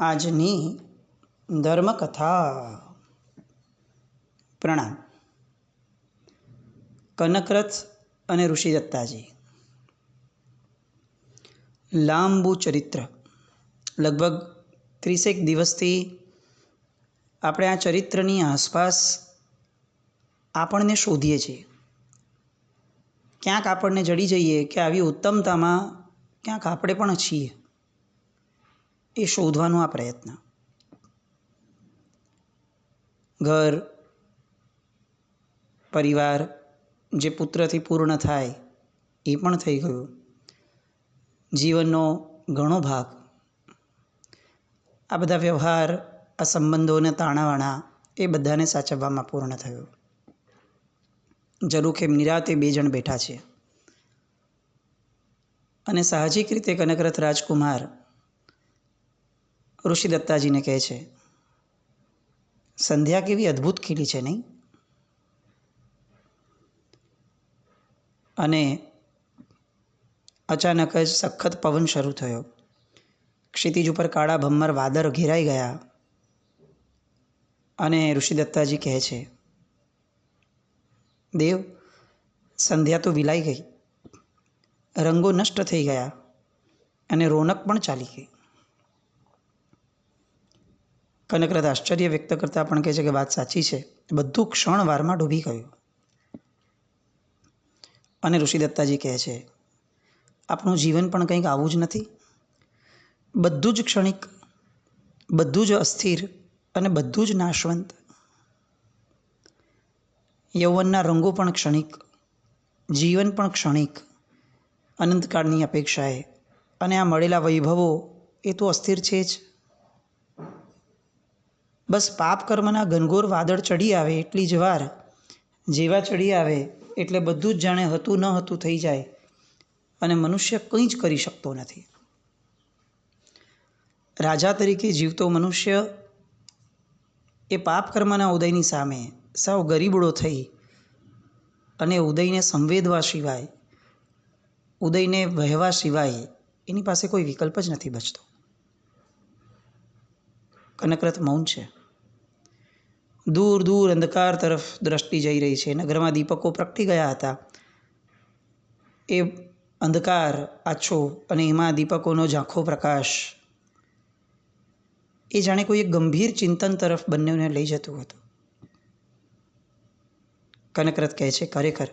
આજની ધર્મકથા. પ્રણામ. કનકરથ અને ઋષિદત્તાજી. લાંબુ ચરિત્ર. લગભગ 30 દિવસથી આપણે આ ચરિત્રની આસપાસ આપણને શોધીએ છીએ. ક્યાંક આપણને જડી જઈએ કે આવી ઉત્તમતામાં ક્યાંક આપણે પણ છીએ, એ શોધવાનો આ પ્રયત્ન. ઘર પરિવાર જે પુત્રથી પૂર્ણ થાય એ પણ થઈ ગયું. જીવનનો ઘણો ભાગ, આ બધા વ્યવહાર, આ સંબંધોને તાણાવાણા એ બધાને સાચવવામાં પૂર્ણ થયું. જરૂખેમ નિરાતે 2 જણ બેઠા છે અને સાહજિક રીતે કનકરથ રાજકુમાર ઋષિદત્તાજીને કહે છે, સંધ્યા કેવી અદ્ભુત ખીલી છે નહીં? અને અચાનક જ સખત પવન શરૂ થયો. ક્ષિતિજ ઉપર કાળા ભમ્મર વાદળ ઘેરાઈ ગયા અને ઋષિદત્તાજી કહે છે, દેવ, સંધ્યા તો વિલાઈ ગઈ, રંગો નષ્ટ થઈ ગયા અને રોનક પણ ચાલી ગઈ. કનકરથ આશ્ચર્ય વ્યક્ત કરતા પણ કહે છે કે વાત સાચી છે, બધું ક્ષણવારમાં ડૂબી ગયું. અને ઋષિદત્તાજી કહે છે, આપણું જીવન પણ કંઈક આવું જ નથી? બધું જ ક્ષણિક, બધું જ અસ્થિર અને બધું જ નાશવંત. યૌવનના રંગો પણ ક્ષણિક, જીવન પણ ક્ષણિક, અનંતકાળની અપેક્ષાએ. અને આ મળેલા વૈભવો એ તો અસ્થિર છે જ. બસ પાપ કર્મના ઘનઘોર વાદળ ચડી આવે એટલી જ વાર, જેવા ચડી આવે એટલે બધું જ જાણે હતું ન હતું થઈ જાય અને મનુષ્ય કંઈ જ કરી શકતો નથી. રાજા તરીકે જીવતો મનુષ્ય એ પાપ કર્મના ઉદયની સામે સાવ ગરીબડો થઈ અને ઉદયને સંવેદવા સિવાય, ઉદયને વહેવા સિવાય એની પાસે કોઈ વિકલ્પ જ નથી બચતો. કનકરથ મૌન છે. દૂર દૂર અંધકાર તરફ દ્રષ્ટિ જઈ રહી છે. નગરમાં દીપકો પ્રગટી ગયા હતા. એ અંધકાર આછો અને એમાં દીપકોનો ઝાંખો પ્રકાશ, એ જાણે કોઈ એક ગંભીર ચિંતન તરફ બંનેને લઈ જતું હતું. કનકરથ કહે છે, ખરેખર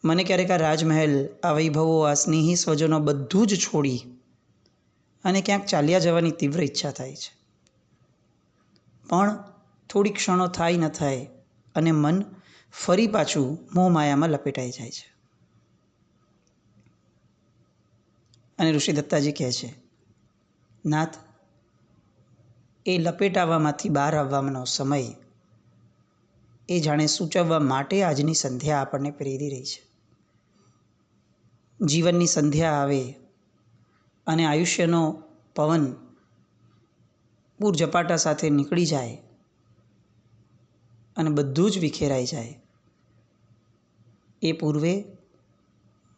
મને ક્યારેક આ રાજમહેલ, આ વૈભવો, આ સ્નેહી સ્વજનો બધું જ છોડી અને ક્યાંક ચાલ્યા જવાની તીવ્ર ઈચ્છા થાય છે. પણ થોડી ક્ષણો થાય ન થાય અને મન ફરી પાછું મોહમાયામાં લપેટાઈ જાય છે. અને ઋષિદત્તાજી કહે છે, નાથ, એ લપેટાવામાંથી બહાર આવવાનો સમય એ જાણે સૂચવવા માટે આજની સંધ્યા આપણને પ્રેરી રહી છે. જીવનની સંધ્યા આવે અને આયુષ્યનો પવન પૂર ઝપાટા સાથે નીકળી જાય અને બધું જ વિખેરાઈ જાય, એ પૂર્વે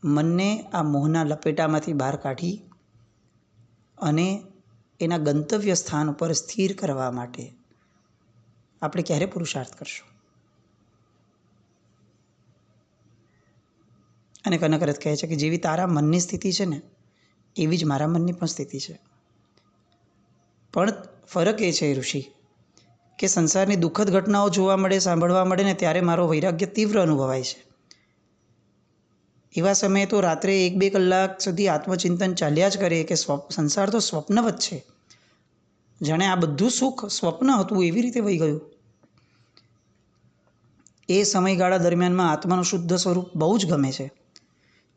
મનને આ મોહના લપેટામાંથી બહાર કાઢી અને એના ગંતવ્ય સ્થાન ઉપર સ્થિર કરવા માટે આપણે ક્યારે પુરુષાર્થ કરશું? અને કનકરથ કહે છે કે જેવી તારા મનની સ્થિતિ છે ને, એવી જ મારા મનની પણ સ્થિતિ છે. પણ ફરક એ છે ઋષિ, કે સંસારની દુઃખદ ઘટનાઓ જોવા મળે, સાંભળવા મળે ને ત્યારે મારો વૈરાગ્ય તીવ્ર અનુભવાય છે. એવા સમયે તો રાત્રે 1-2 કલાક સુધી આત્મચિંતન ચાલ્યા જ કરે કે સંસાર તો સ્વપ્નવત છે, જાણે આ બધું સુખ સ્વપ્ન હતું એવી રીતે વહી ગયું. એ સમયગાળા દરમિયાનમાં આત્માનું શુદ્ધ સ્વરૂપ બહુ જ ગમે છે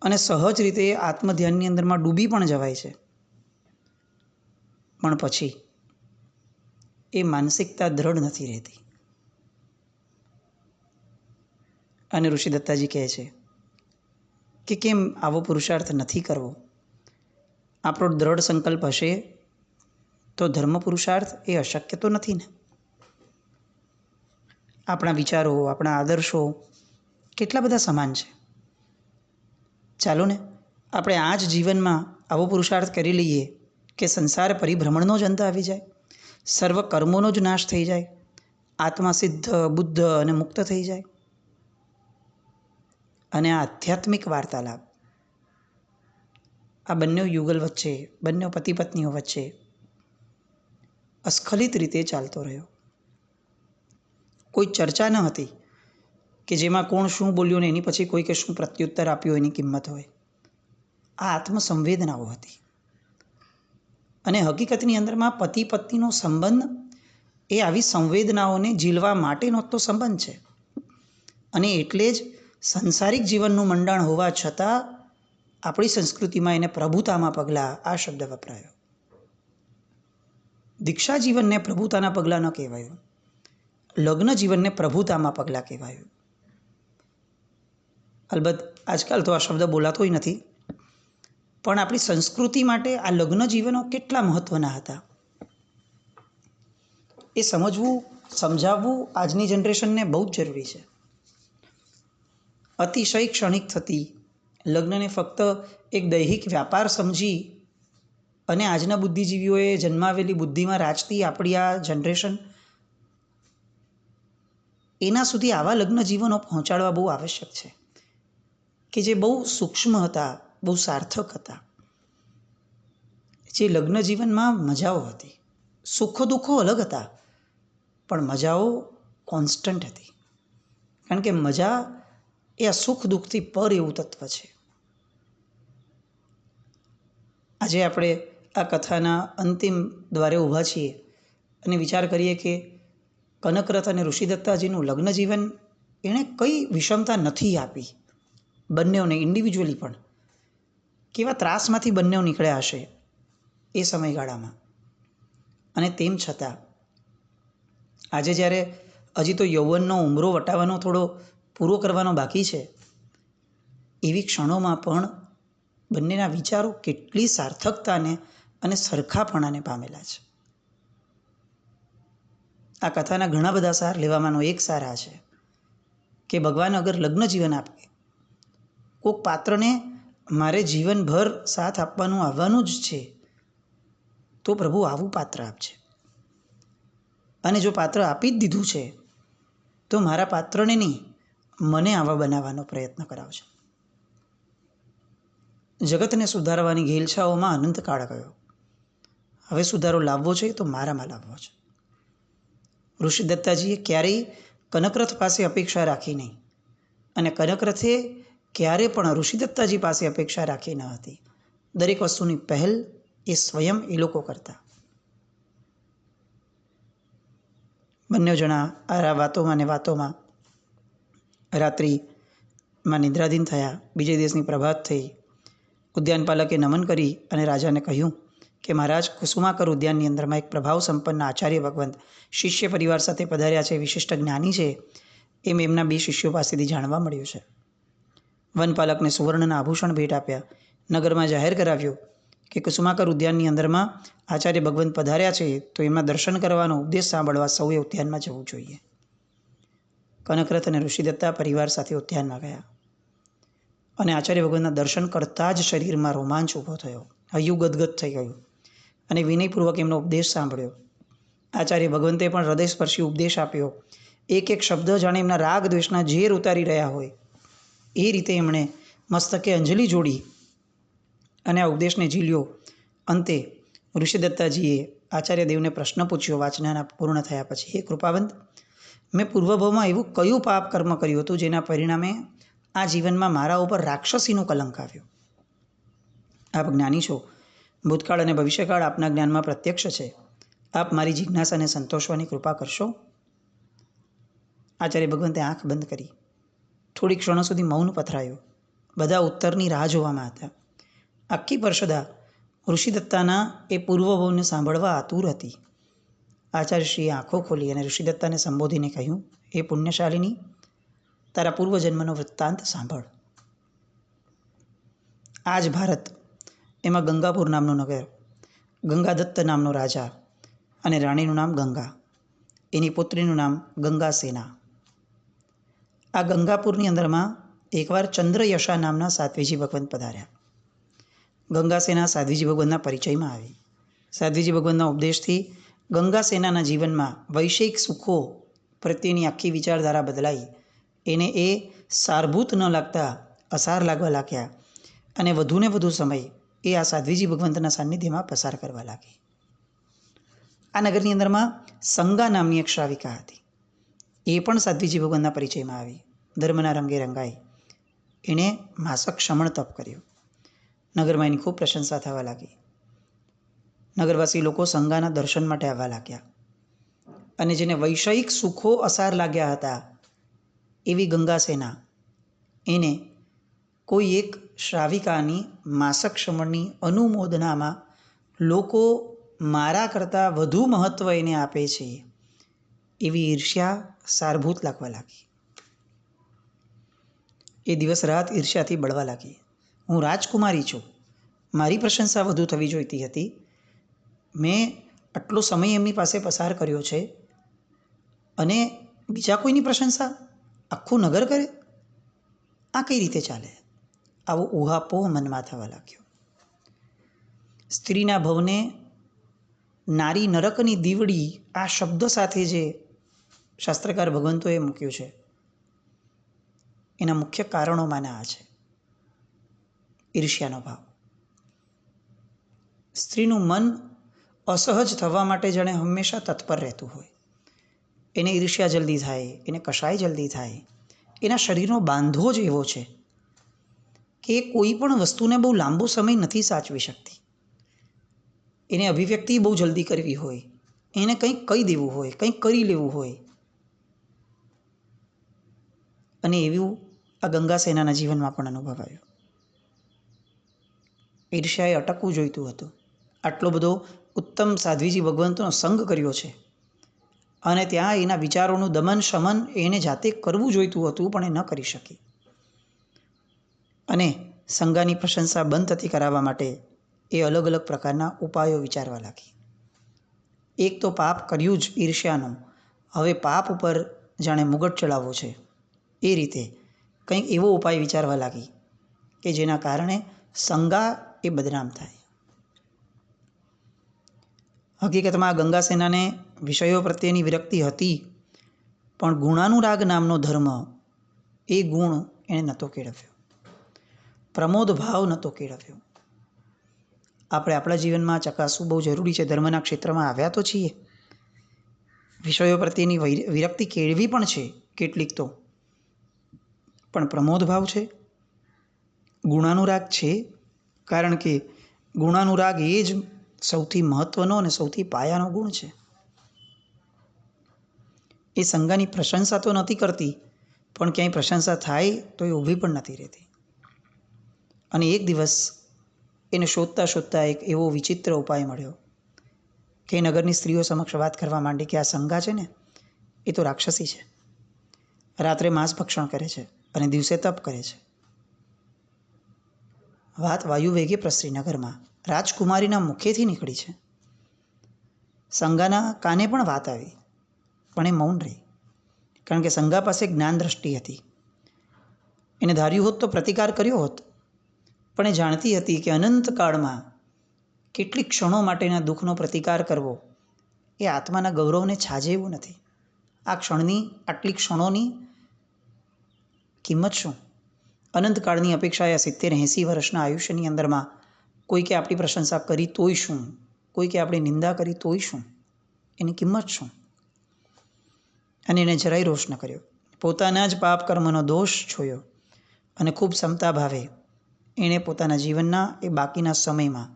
અને સહજ રીતે આત્મધ્યાનની અંદરમાં ડૂબી પણ જવાય છે. પણ પછી એ માનસિકતા દ્રઢ નથી રહેતી. અને ઋષિદત્તાજી કહે છે કે કેમ આવો પુરુષાર્થ નથી કરવો? આપણો દ્રઢ સંકલ્પ હશે તો ધર્મ પુરુષાર્થ એ અશક્ય તો નથી ને? આપણા વિચારો, આપણા આદર્શો કેટલા બધા સમાન છે. ચાલો ને આપણે આ જ જીવનમાં આવો પુરુષાર્થ કરી લઈએ કે સંસાર પરિભ્રમણનો જ અંત આવી જાય. સર્વ કર્મોનો જ નાશ થઈ જાય, આત્મા સિદ્ધ બુદ્ધ અને મુક્ત થઈ જાય. અને આ આધ્યાત્મિક વાર્તાલાપ આ બંને યુગલ વચ્ચે, બંને પતિ પત્નીઓ વચ્ચે અસ્ખલિત રીતે ચાલતો રહ્યો. કોઈ ચર્ચા ન હતી કે જેમાં કોણ શું બોલ્યું ને એની પછી કોઈ કે શું પ્રત્યુત્તર આપ્યું એની કિંમત હોય. આ આત્મસંવેદનાઓ હતી. અને હકીકતની અંદરમાં પતિ પત્નીનો સંબંધ એ આવી સંવેદનાઓને ઝીલવા માટેનો તો સંબંધ છે. અને એટલે જ સંસારિક જીવનનું મંડાણ હોવા છતાં આપણી સંસ્કૃતિમાં એને પ્રભુતામાં પગલાં આ શબ્દ વપરાયો. દીક્ષા જીવનને પ્રભુતાના પગલાં ન કહેવાયું, લગ્ન જીવનને પ્રભુતામાં પગલાં કહેવાયું. અલબત્ત આજકાલ તો આ શબ્દ બોલાતોય નથી, પણ આપણી સંસ્કૃતિ માટે આ લગ્ન જીવનો કેટલા મહત્ત્વના હતા એ સમજવું, સમજાવવું આજની જનરેશનને બહુ જ જરૂરી છે. અતિશય ક્ષણિક થતી લગ્નને ફક્ત એક દૈહિક વ્યાપાર સમજી અને આજના બુદ્ધિજીવીઓએ જન્માવેલી બુદ્ધિમાં રાચતી આપણી આ જનરેશન એના સુધી આવા લગ્ન જીવનો પહોંચાડવા બહુ આવશ્યક છે કે જે બહુ સૂક્ષ્મ હતા, બહુ સાર્થક હતા. જે લગ્ન જીવનમાં મજાઓ હતી, સુખો દુઃખો અલગ હતા, પણ મજાઓ કોન્સ્ટન્ટ હતી. કારણ કે મજા એ આ સુખ દુઃખથી પર એવું તત્વ છે. આજે આપણે આ કથાના અંતિમ દ્વારે ઊભા છીએ અને વિચાર કરીએ કે કનકરથ અને ઋષિદત્તાજીનું લગ્ન જીવન એણે કઈ વિષમતા નથી આપી બંનેઓને ઇન્ડિવિજ્યુઅલી, પણ કેવા ત્રાસમાંથી બંનેઓ નીકળ્યા હશે એ સમયગાળામાં. અને તેમ છતાં આજે જ્યારે હજી તો યૌવનનો ઉમરો વટાવવાનો થોડો પૂરો કરવાનો બાકી છે, એવી ક્ષણોમાં પણ બંનેના વિચારો કેટલી સાર્થકતાને અને સરખાપણાને પામેલા છે. આ કથાના ઘણા બધા સાર લેવામાંનો એક સાર આ છે કે ભગવાન અગર લગ્ન જીવન આપે, કોઈક પાત્રને મારે જીવનભર સાથ આપવાનું આવવાનું જ છે, તો પ્રભુ આવું પાત્ર આપજે. અને જો પાત્ર આપી જ દીધું છે તો મારા પાત્રને નહીં, મને આવા બનાવવાનો પ્રયત્ન કરાવજો. જગતને સુધારવાની ઘેલછાઓમાં અનંતકાળ ગયો. હવે સુધારો લાવવો છે તો મારામાં લાવવો છે. ઋષિદત્તાજીએ ક્યારેય કનકરથ પાસે અપેક્ષા રાખી નહીં, અને કનકરથે ક્યારે પણ ઋષિદત્તાજી પાસે અપેક્ષા રાખી ન હતી. દરેક વસ્તુની પહેલ એ સ્વયં એ લોકો કરતા. બંને જણા આ વાતોમાં ને વાતોમાં રાત્રિમાં નિદ્રાધીન થયા. બીજે દિવસની પ્રભાત થઈ. ઉદ્યાનપાલકે નમન કરી અને રાજાને કહ્યું કે મહારાજ, કુસુમાકર ઉદ્યાનની અંદરમાં એક પ્રભાવ સંપન્ન આચાર્ય ભગવંત શિષ્ય પરિવાર સાથે પધાર્યા છે, વિશિષ્ટ જ્ઞાની છે, એમ એમના 2 શિષ્યો પાસેથી જાણવા મળ્યું છે. વનપાલકને સુવર્ણના આભૂષણ ભેટ આપ્યા. નગરમાં જાહેર કરાવ્યું કે કુસુમાકર ઉદ્યાનની અંદરમાં આચાર્ય ભગવંત પધાર્યા છે, તો એમના દર્શન કરવાનો ઉપદેશ સાંભળવા સૌએ ઉદ્યાનમાં જવું જોઈએ. કનકરથ અને ઋષિદત્તા પરિવાર સાથે ઉદ્યાનમાં ગયા અને આચાર્ય ભગવંતના દર્શન કરતાં જ શરીરમાં રોમાંચ ઊભો થયો, હૈયું ગદગદ થઈ ગયું અને વિનયપૂર્વક એમનો ઉપદેશ સાંભળ્યો. આચાર્ય ભગવંતે પણ હૃદયસ્પર્શી ઉપદેશ આપ્યો. એક એક શબ્દ જાણે એમના રાગ દ્વેષના ઝેર ઉતારી રહ્યા હોય એ રીતે એમણે મસ્તકે અંજલિ જોડી અને આ ઉપદેશને ઝીલ્યો. અંતે ઋષિદત્તાજીએ આચાર્ય દેવને પ્રશ્ન પૂછ્યો વાચનાના પૂર્ણ થયા પછી, હે કૃપાવંત, મેં પૂર્વભાવમાં એવું કયું પાપ કર્મ કર્યું હતું જેના પરિણામે આ જીવનમાં મારા ઉપર રાક્ષસીનું કલંક આવ્યું? આપ જ્ઞાની છો, ભૂતકાળ અને ભવિષ્યકાળ આપના જ્ઞાનમાં પ્રત્યક્ષ છે. આપ મારી જિજ્ઞાસાને સંતોષવાની કૃપા કરશો? આચાર્ય ભગવંતે આંખ બંધ કરી થોડી ક્ષણો સુધી મૌન પથરાયું. બધા ઉત્તરની રાહ જોવામાં હતા. આખી પરષદા ઋષિદત્તાના એ પૂર્વભાવને સાંભળવા આતુર હતી. આચાર્યશ્રીએ આંખો ખોલી અને ઋષિદત્તાને સંબોધીને કહ્યું, હે પુણ્યશાલિની, તારા પૂર્વજન્મનો વૃત્તાંત સાંભળ. આ જ ભારત, એમાં ગંગાપુર નામનું નગર, ગંગાદત્ત નામનો રાજા અને રાણીનું નામ ગંગા, એની પુત્રીનું નામ ગંગાસેના. આ ગંગાપુરની અંદરમાં એકવાર ચંદ્રયશા નામના સાધ્વીજી ભગવંત પધાર્યા. ગંગાસેના સાધ્વીજી ભગવંતના પરિચયમાં આવી. સાધ્વીજી ભગવંતના ઉપદેશથી ગંગાસેનાના જીવનમાં વૈષયિક સુખો પ્રત્યેની આખી વિચારધારા બદલાઈ. એને એ સારભૂત ન લાગતા અસાર લાગવા લાગ્યા અને વધુને વધુ સમય એ આ સાધ્વીજી ભગવંતના સાનિધ્યમાં પસાર કરવા લાગી. આ નગરની અંદરમાં સંગા નામની એક શ્રાવિકા હતી. એ પણ સાધ્વીજી ભગવંતના પરિચયમાં આવી, ધર્મના રંગે રંગાઈ. એણે માસક ક્ષમણ તપ કર્યું. નગરમાં એની ખૂબ પ્રશંસા થવા લાગી. નગરવાસી લોકો સંગાના દર્શન માટે આવવા લાગ્યા અને જેને વૈષયિક સુખો અસાર લાગ્યા હતા એવી ગંગાસેના એને કોઈ એક શ્રાવિકાની માસક ક્ષમણની અનુમોદનામાં લોકો મારા કરતાં વધુ મહત્ત્વ એને આપે છે એવી ઈર્ષ્યા સારભૂત લાગવા લાગી. એ દિવસ રાત ઈર્ષ્યાથી બળવા લાગી. હું રાજકુમારી છું, મારી પ્રશંસા વધુ થવી જોઈતી હતી. મેં આટલો સમય એમની પાસે પસાર કર્યો છે અને બીજા કોઈની પ્રશંસા આખું નગર કરે? આ કઈ રીતે ચાલે? આવો ઊહાપોહ મનમાં થવા લાગ્યો. સ્ત્રીના ભવને નારી નરકની દીવડી આ શબ્દ સાથે જે શાસ્ત્રકાર ભગવંતોએ મૂક્યું છે એના મુખ્ય કારણોમાંના આ છે. ઈર્ષ્યાનો ભાવ. સ્ત્રીનું મન અસહજ થવા માટે જાણે હંમેશા તત્પર રહેતું હોય. એને ઈર્ષ્યા જલ્દી થાય, એને કશાય જલ્દી થાય. એના શરીરનો બાંધો જ એવો છે કે કોઈ પણ વસ્તુને બહુ લાંબો સમય નથી સાચવી શકતી. એને અભિવ્યક્તિ બહુ જલ્દી કરવી હોય, એને કંઈક કહી દેવું હોય, કંઈક કરી લેવું હોય. અને એવું આ ગંગાસેનાના જીવનમાં પણ અનુભવાયું. ઈર્ષ્યાએ અટકવું જોઈતું હતું. આટલો બધો ઉત્તમ સાધ્વીજી ભગવંતનો સંગ કર્યો છે અને ત્યાં એના વિચારોનું દમન શમન એને જાતે કરવું જોઈતું હતું, પણ એ ન કરી શકી. અને સંગાની પ્રશંસા બંધ થતી કરાવવા માટે એ અલગ અલગ પ્રકારના ઉપાયો વિચારવા લાગી. એક તો પાપ કર્યું જ ઈર્ષ્યાનું, હવે પાપ ઉપર જાણે મુગટ ચડાવવો છે એ રીતે કંઈક એવો ઉપાય વિચારવા લાગી કે જેના કારણે સંગા એ બદનામ થાય. હકીકતમાં આ ગંગાસેનાને વિષયો પ્રત્યેની વિરક્તિ હતી, પણ ગુણાનુરાગ નામનો ધર્મ, એ ગુણ એણે નહોતો કેળવ્યો. પ્રમોદ ભાવ નહોતો કેળવ્યો. આપણે આપણા જીવનમાં ચકાસવું બહુ જરૂરી છે. ધર્મના ક્ષેત્રમાં આવ્યા તો છીએ, વિષયો પ્રત્યેની વિરક્તિ કેળવી પણ છે કેટલીક તો, પણ પ્રમોદ ભાવ છે, ગુણાનુરાગ છે. કારણ કે ગુણાનુરાગ એ જ સૌથી મહત્ત્વનો અને સૌથી પાયાનો ગુણ છે. એ સંગાની પ્રશંસા તો નથી કરતી, પણ ક્યાંય પ્રશંસા થાય તો એ ઊભી પણ નથી રહેતી. અને એક દિવસ એને શોધતા શોધતા એક એવો વિચિત્ર ઉપાય મળ્યો કે નગરની સ્ત્રીઓ સમક્ષ વાત કરવા માંડી કે આ સંગા છે ને એ તો રાક્ષસી છે. રાત્રે માંસ ભક્ષણ કરે છે અને દિવસે તપ કરે છે. વાત વાયુ વેગે પ્રસરી નગરમાં. રાજકુમારીના મુખેથી નીકળી છે. સંગાના કાને પણ વાત આવી, પણ એ મૌન રહી. કારણ કે સંગા પાસે જ્ઞાન દ્રષ્ટિ હતી. એને ધાર્યું હોત તો પ્રતિકાર કર્યો હોત, પણ એ જાણતી હતી કે અનંતકાળમાં કેટલીક ક્ષણો માટેના દુઃખનો પ્રતિકાર કરવો એ આત્માના ગૌરવને છાજે એવું નથી. આ ક્ષણની, આટલી ક્ષણોની કિંમત શું? અનંતકાળની અપેક્ષાએ 70-80 વર્ષના આયુષ્યની અંદરમાં કોઈકે આપણી પ્રશંસા કરી તોય શું, કોઈકે આપણી નિંદા કરી તોય શું, એની કિંમત શું? અને એને જરાય રોષ ન કર્યો. પોતાના જ પાપ કર્મનો દોષ છોયો અને ખૂબ ક્ષમતા ભાવે એણે પોતાના જીવનના એ બાકીના સમયમાં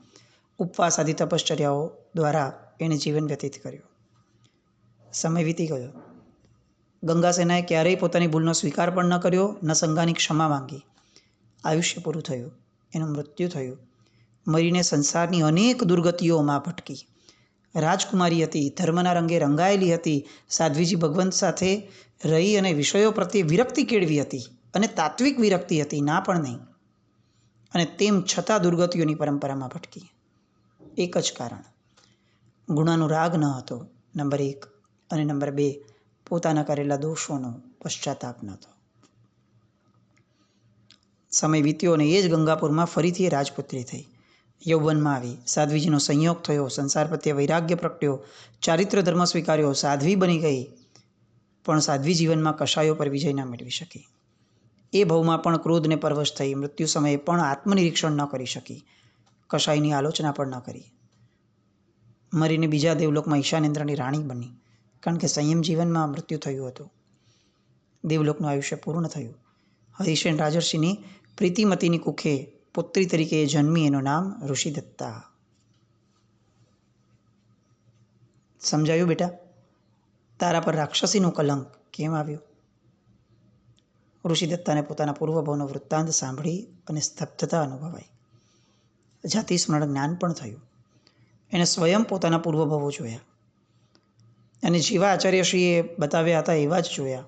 ઉપવાસ આદિ તપશ્ચર્યાઓ દ્વારા એણે જીવન વ્યતીત કર્યું. સમય વીતી ગયો. ગંગાસેનાએ ક્યારેય પોતાની ભૂલનો સ્વીકાર પણ ન કર્યો, ન સંગાની ક્ષમા માંગી. આયુષ્ય પૂરું થયું, એનું મૃત્યુ થયું. મરીને સંસારની અનેક દુર્ગતિઓમાં ભટકી. રાજકુમારી હતી, ધર્મના રંગે રંગાયેલી હતી, સાધ્વીજી ભગવંત સાથે રહી અને વિષયો પ્રત્યે વિરક્તિ કેળવી હતી, અને તાત્વિક વિરક્તિ હતી, ના પણ નહીં. અને તેમ છતાં દુર્ગતિઓની પરંપરામાં ભટકી. એક જ કારણ, ગુણાનુરાગ ન હતો, નંબર 1, અને નંબર 2, પોતાના કરેલા દોષોનો પશ્ચાતાપ નહોતો. સમય વીત્યો અને એ જ ગંગાપુરમાં ફરીથી એ રાજપુત્રી થઈ. યૌવનમાં આવી સાધ્વીજીનો સંયોગ થયો, સંસાર પ્રત્યે વૈરાગ્ય પ્રગટ્યો, ચારિત્ર ધર્મ સ્વીકાર્યો, સાધ્વી બની ગઈ. પણ સાધ્વી જીવનમાં કશાયો પર વિજય ના મેળવી શકી. એ ભવમાં પણ ક્રોધને પરવશ થઈ, મૃત્યુ સમયે પણ આત્મનિરીક્ષણ ન કરી શકી, કશાયની આલોચના પણ ન કરી. મરીને બીજા દેવલોકમાં ઈશાનેન્દ્રની રાણી બની, કારણ કે સંયમ જીવનમાં મૃત્યુ થયું હતું. દેવલોકનું આયુષ્ય પૂર્ણ થયું. હરિશેન રાજર્ષિની પ્રીતિમતીની કુખે પુત્રી તરીકે જન્મી, એનું નામ ઋષિદત્તા. સમજાયું બેટા? તારા પર રાક્ષસીનું કલંક કેમ આવ્યું? ઋષિદત્તાને પોતાના પૂર્વભવનો વૃત્તાંત સાંભળી અને સ્તબ્ધતા અનુભવાઈ. જાતિ સ્મરણ જ્ઞાન પણ થયું. એને સ્વયં પોતાના પૂર્વભવો જોયા અને જેવા આચાર્યશ્રીએ બતાવ્યા હતા એવા જ જોયા.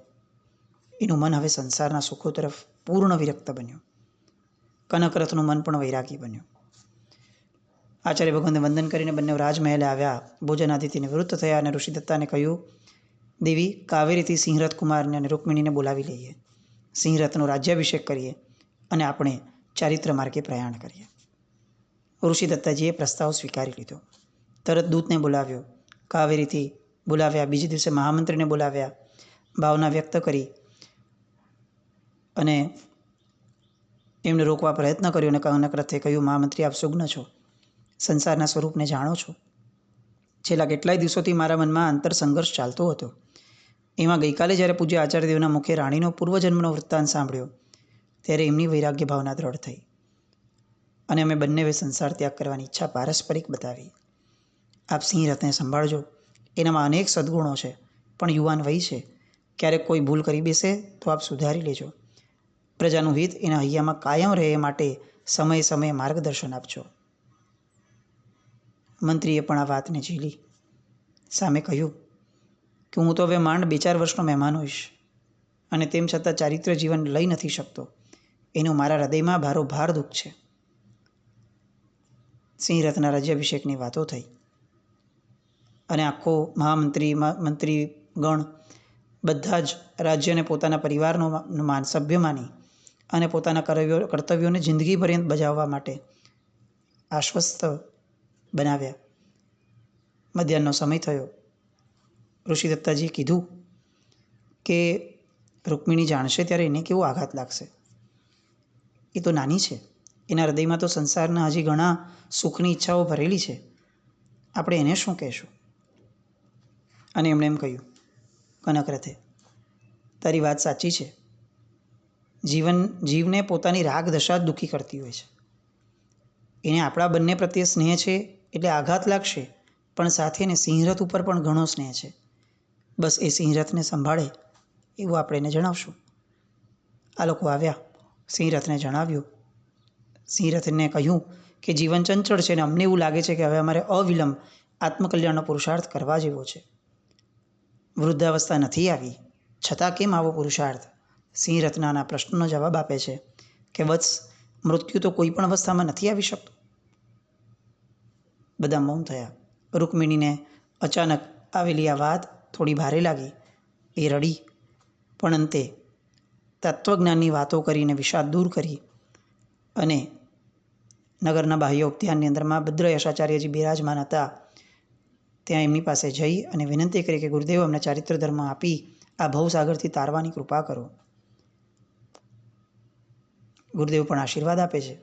એનું મન હવે સંસારના સુખો તરફ પૂર્ણ વિરક્ત બન્યું. કનકરથનું મન પણ વૈરાગી બન્યું. આચાર્ય ભગવાનને વંદન કરીને બંને રાજમહેલે આવ્યા. ભોજનાદિત્યને નિવૃત્ત થયા અને ઋષિદત્તાને કહ્યું, દેવી, કાવેરીથી સિંહરથ કુમારને અને રૂકમિણીને બોલાવી લઈએ, સિંહરથનો રાજ્યાભિષેક કરીએ અને આપણે ચારિત્ર માર્ગે પ્રયાણ કરીએ. ઋષિદત્તાજીએ પ્રસ્તાવ સ્વીકારી લીધો. તરત દૂતને બોલાવ્યો, કાવેરીથી બોલાવ્યા. બીજે દિવસે મહામંત્રીને બોલાવ્યા. ભાવના વ્યક્ત કરી અને એમને રોકવા પ્રયત્ન કર્યો અને કનકરથે કહ્યું, મહામંત્રી, આપ સુજ્ઞ છો, સંસારના સ્વરૂપને જાણો છો. છેલ્લા કેટલાય દિવસોથી મારા મનમાં અંતર સંઘર્ષ ચાલતો હતો. એમાં ગઈકાલે જ્યારે પૂજ્ય આચાર્યદેવના મુખે રાણીનો પૂર્વજન્મનો વૃત્તાંત સાંભળ્યો, ત્યારે એમની વૈરાગ્ય ભાવના દ્રઢ થઈ અને અમે બંને સંસાર ત્યાગ કરવાની ઈચ્છા પારસ્પરિક બતાવી. આપ સિંહરથને સંભાળજો. એનામાં અનેક સદ્ગુણો છે, પણ યુવાન વય છે. ક્યારેક કોઈ ભૂલ કરી બેસે તો આપ સુધારી લેજો. પ્રજાનું હિત એના હૈયામાં કાયમ રહે એ માટે સમયે સમયે માર્ગદર્શન આપજો. મંત્રીએ પણ આ વાતને ઝીલી. સામે કહ્યું કે હું તો હવે માંડ 2-4 વર્ષનો મહેમાન હોઈશ અને તેમ છતાં ચારિત્ર જીવન લઈ નથી શકતો. એનું મારા હૃદયમાં ભારોભાર દુઃખ છે. સિંહરથના રાજ્યાભિષેકની વાતો થઈ અને આખો મંત્રીગણ બધા જ રાજ્યને પોતાના પરિવારનો સભ્ય માની અને પોતાના કર્તવ્યોને જિંદગી પર્યંત બજાવવા માટે આશ્વસ્ત બનાવ્યા. મધ્યાહનનો સમય થયો. ઋષિદત્તાજીએ કીધું કે રૂકમિણી જાણશે ત્યારે એને કેવો આઘાત લાગશે. એ તો નાની છે, એના હૃદયમાં તો સંસારના હજી ઘણા સુખની ઈચ્છાઓ ભરેલી છે. આપણે એને શું કહેશું? અને એમણે એમ કહ્યું, કનકરથે, તારી વાત સાચી છે. જીવને પોતાની રાગ દશા જ દુઃખી કરતી હોય છે. એને આપણા બંને પ્રત્યે સ્નેહ છે એટલે આઘાત લાગશે, પણ સાથે એને સિંહરથ ઉપર પણ ઘણો સ્નેહ છે. બસ એ સિંહરથને સંભાળે એવું આપણે એને જણાવશું. આ લોકો આવ્યા, સિંહરથને જણાવ્યું. સિંહરથને કહ્યું કે જીવન ચંચળ છે અને અમને એવું લાગે છે કે હવે અમારે અવિલંબ આત્મકલ્યાણનો પુરુષાર્થ કરવા જેવો છે. વૃદ્ધાવસ્થા નથી આવી, છતાં કેમ આવો પુરુષાર્થ? સિંહરથના પ્રશ્નનો જવાબ આપે છે કે વત્સ, મૃત્યુ તો કોઈ પણ અવસ્થામાં નથી આવી શકતું. બધા મૌન થયા. રૂકમિણીને અચાનક આવેલી આ વાત થોડી ભારે લાગી. એ રડી, પણ અંતે તત્વજ્ઞાનની વાતો કરીને વિષાદ દૂર કરી અને નગરના બાહ્ય ઉદ્યાનની અંદરમાં ભદ્રયશાચાર્યજી બિરાજમાન હતા, ત્યાં એમની પાસે જઈ અને વિનંતી કરી કે ગુરુદેવ, અમને ચારિત્ર ધર્મ આપી આ ભવસાગરથી તારવાની કૃપા કરો. ગુરુદેવ પણ આશીર્વાદ આપે છે.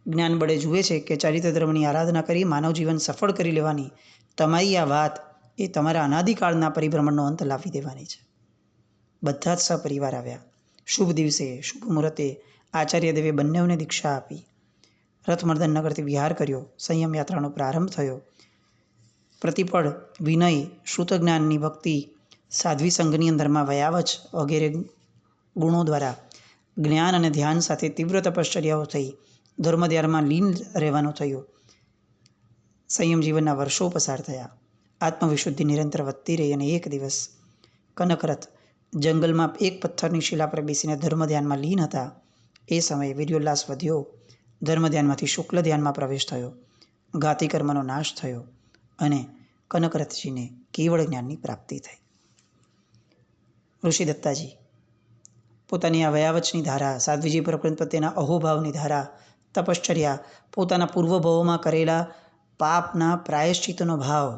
જ્ઞાન બળે જુએ છે કે ચારિત્ર ધર્મની આરાધના કરી માનવ જીવન સફળ કરી લેવાની તમારી આ વાત એ તમારા અનાદિકાળના પરિભ્રમણનો અંત લાવી દેવાની છે. બધા જ સપરિવાર આવ્યા. શુભ દિવસે, શુભ મુહૂર્તે આચાર્યદેવે બંનેઓને દીક્ષા આપી. રથમર્દન નગરથી વિહાર કર્યો. સંયમ યાત્રાનો પ્રારંભ થયો. પ્રતિપળ વિનય, શ્રુતજ્ઞાનની ભક્તિ, સાધ્વી સંઘની અંદરમાં વયાવચ વગેરે ગુણો દ્વારા જ્ઞાન અને ધ્યાન સાથે તીવ્ર તપશ્ચર્યાઓ થઈ. ધર્મધ્યાનમાં લીન રહેવાનું થયું. સંયમ જીવનના વર્ષો પસાર થયા. આત્મવિશુદ્ધિ નિરંતર વધતી રહી અને એક દિવસ કનકરથ જંગલમાં એક પથ્થરની શિલા પર બેસીને ધર્મ ધ્યાનમાં લીન હતા. એ સમયે વીર્યોલ્લાસ વધ્યો. ધર્મ ધ્યાનમાંથી શુક્લ ધ્યાનમાં પ્રવેશ થયો. ઘાતી કર્મનો નાશ થયો અને કનકરથજીને કેવળ જ્ઞાનની પ્રાપ્તિ થઈ. ઋષિદત્તાજી પોતાની આ વયાવચની ધારા, સાધ્વીજી પર પ્રત્યેના અહોભાવની ધારા તપશ્ચર્યા, પોતાના પૂર્વભવોમાં કરેલા પાપના પ્રાયશ્ચિતનો ભાવ,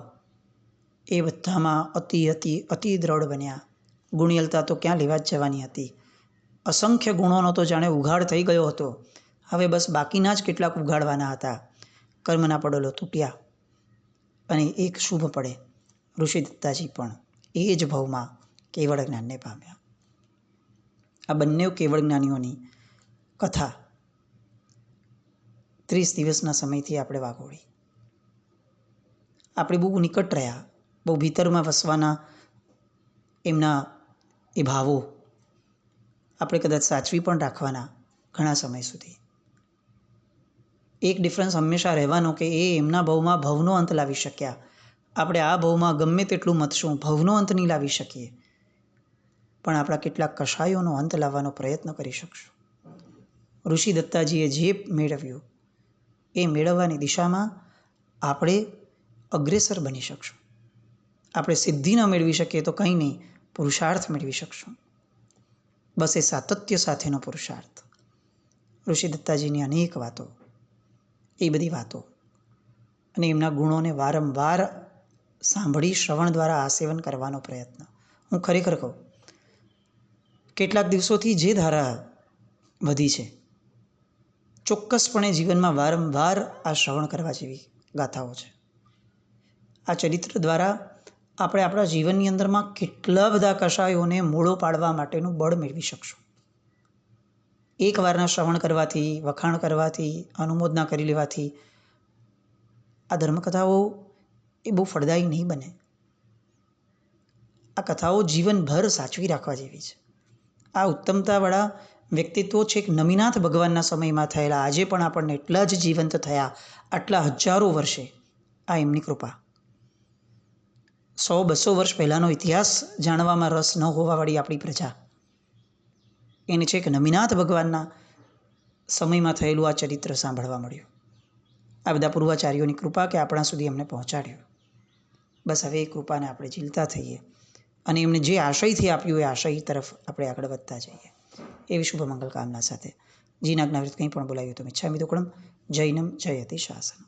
એ બધામાં અતિ અતિ અતિ દ્રઢ બન્યા. ગુણિયલતા તો ક્યાં લેવા જ જવાની હતી. અસંખ્ય ગુણોનો તો જાણે ઉઘાડ થઈ ગયો હતો. હવે બસ બાકીના જ કેટલાક ઉઘાડવાના હતા. કર્મના પડોલો તૂટ્યા અને એક શુભ પડે. ઋષિ દત્તાજી પણ એ જ ભાવમાં કેવળ જ્ઞાનને પામ્યા. આ બંને કેવળ જ્ઞાનીઓની કથા 30 દિવસના સમયથી આપણે વાગોળી. આપણે બહુ નિકટ રહ્યા, બહુ ભીતરમાં વસવાના એમના એ ભાવો આપણે કદાચ સાચવી પણ રાખવાના ઘણા સમય સુધી. એક ડિફરન્સ હંમેશા રહેવાનો કે એ એમના ભાવમાં ભવનો અંત લાવી શક્યા. આપણે આ ભાવમાં ગમે તેટલું મથશું, ભવનો અંત નહીં લાવી શકીએ, પણ આપણા કેટલાક કષાયોનો અંત લાવવાનો પ્રયત્ન કરી શકશું. ઋષિ દત્તાજીએ જે મેળવ્યું એ મેળવવાની દિશામાં આપણે અગ્રેસર બની શકશું. આપણે સિદ્ધિ ન મેળવી શકીએ તો કંઈ નહીં, પુરુષાર્થ મેળવી શકશું. બસ એ સાતત્ય સાથેનો પુરુષાર્થ. ઋષિ દત્તાજીની અનેક વાતો, એ બધી વાતો અને એમના ગુણોને વારંવાર સાંભળી શ્રવણ દ્વારા આસેવન કરવાનો પ્રયત્ન. હું ખરેખર કહું, કેટલાક દિવસોથી જે ધારા વધી છે, ચોક્કસપણે જીવનમાં વારંવાર આ શ્રવણ કરવા જેવી ગાથાઓ છે. આ ચરિત્ર દ્વારા આપણે આપણા જીવનની અંદરમાં કેટલા બધા કષાયોને મૂળો પાડવા માટેનું બળ મેળવી શકશું. એકવારના શ્રવણ કરવાથી, વખાણ કરવાથી, અનુમોદના કરી લેવાથી આ ધર્મકથાઓ એ બહુ ફળદાયી નહીં બને. આ કથાઓ જીવનભર સાચવી રાખવા જેવી છે. આ ઉત્તમતાવાળા વ્યક્તિત્વો છેક નમીનાથ ભગવાનના સમયમાં થયેલા આજે પણ આપણને એટલા જ જીવંત થયા, આટલા હજારો વર્ષે. આ એમની કૃપા. 100-200 વર્ષ પહેલાંનો ઇતિહાસ જાણવામાં રસ ન હોવાવાળી આપણી પ્રજા, એને છેક નમીનાથ ભગવાનના સમયમાં થયેલું આ ચરિત્ર સાંભળવા મળ્યું. આ બધા પૂર્વાચાર્યોની કૃપા કે આપણા સુધી એમને પહોંચાડ્યું. બસ હવે એ કૃપાને આપણે ઝીલતા થઈએ અને એમને જે આશયથી આપ્યું એ આશય તરફ આપણે આગળ વધતા જઈએ. એવી શુભ મંગલ કામના સાથે જીના જ્ઞાવૃત કંઈ પણ બોલાવ્યું તો મિચ્છામિ દુક્કડમ. જૈનમ જયતિ શાસનમ.